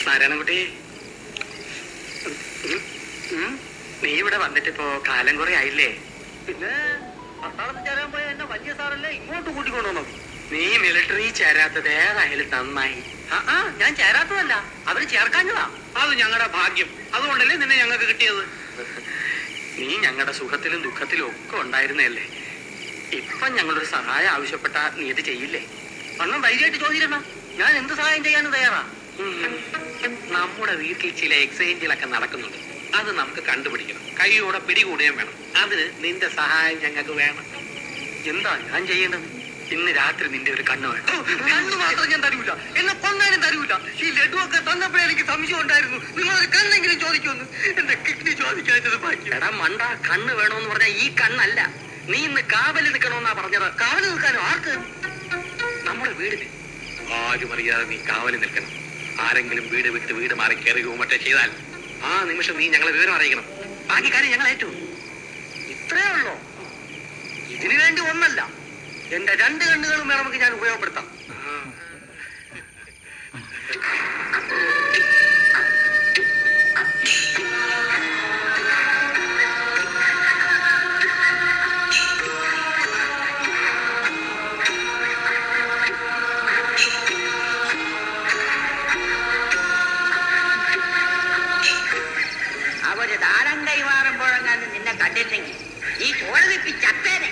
നാരായണൻകുട്ടി, നീ ഇവിടെ വന്നിട്ടിപ്പോ കാലം കുറെ ആയില്ലേ? പിന്നെ പട്ടാളത്തിൽ ചേരാൻ പോയ എന്നെ വലിയ സാറല്ലേ ഇങ്ങോട്ട് കൂട്ടിക്കൊണ്ടുവന്നു. നീ മിലിറ്ററി ചേരാത്തത് ഏതായാലും നന്നായി. ഞാൻ ചേരാത്തതല്ല, അവര് ചേർക്കാഞ്ഞതാ. അത് ഞങ്ങളുടെ ഭാഗ്യം. അതുകൊണ്ടല്ലേ നിന്നെ ഞങ്ങൾക്ക് കിട്ടിയത്. നീ ഞങ്ങളുടെ സുഖത്തിലും ദുഃഖത്തിലും ഒക്കെ ഉണ്ടായിരുന്നല്ലേ. ഇപ്പൊ ഞങ്ങളൊരു സഹായം ആവശ്യപ്പെട്ട നീ ഇത് ചെയ്യില്ലേ? അണ്ണം ധൈര്യമായിട്ട് ചോദിക്കണം, ഞാൻ എന്ത് സഹായം ചെയ്യാനും തയ്യാറാ. നമ്മുടെ വീട്ടിൽ ചില എക്സ്ചേഞ്ചിലൊക്കെ നടക്കുന്നുണ്ട്. അത് നമുക്ക് കണ്ടുപിടിക്കണം. കൈയോടെ പിടികൂടുകയും വേണം. അതിന് നിന്റെ സഹായം ഞങ്ങൾക്ക് വേണം. എന്താ ഞാൻ ചെയ്യേണ്ടത്? ഇന്ന് രാത്രി നിന്റെ ഒരു കണ്ണ് വേണം. കണ്ണ് മാത്രം ഞാൻ തരൂല, എന്നെ കൊന്നാലും തരൂല. ഈ ലഡുവൊക്കെ തന്നപ്പോഴേ എനിക്ക് സംശയം ഉണ്ടായിരുന്നു നിങ്ങളൊരു കണ്ണെങ്കിലും ചോദിക്കുമെന്ന്. എന്റെ കിഡ്നി ചോദിക്കാത്തത് ബാക്കി. എടാ മണ്ട, കണ്ണ് വേണോന്ന് പറഞ്ഞാൽ ഈ കണ്ണല്ല. നീ ഇന്ന് കാവല് നിൽക്കണമെന്നാ പറഞ്ഞത്. കാവല് നിൽക്കാനോ? ആർക്ക്? നമ്മുടെ വീടിന്. ആരും അറിയാതെ നീ കാവല് നിൽക്കണം. ആരെങ്കിലും വീട് വിട്ട് വീട് മാറി കയറുകയോ മറ്റേ ചെയ്താൽ ആ നിമിഷം നീ ഞങ്ങളെ വിവരം അറിയിക്കണം. ബാക്കി കാര്യം ഞങ്ങൾ ഏറ്റു. ഇത്രേ ഉള്ളോ? ഇതിനു വേണ്ടി ഒന്നല്ല, എന്റെ 2 കണ്ണുകളും വേണമെങ്കിൽ ഞാൻ ഉപയോഗപ്പെടുത്താം. അവര് ദാനം കൈമാറുമ്പോഴെങ്ങാനും നിന്നെ കണ്ടില്ലെങ്കിൽ ഈ ചോര വിപ്പി ചത്തേനെ.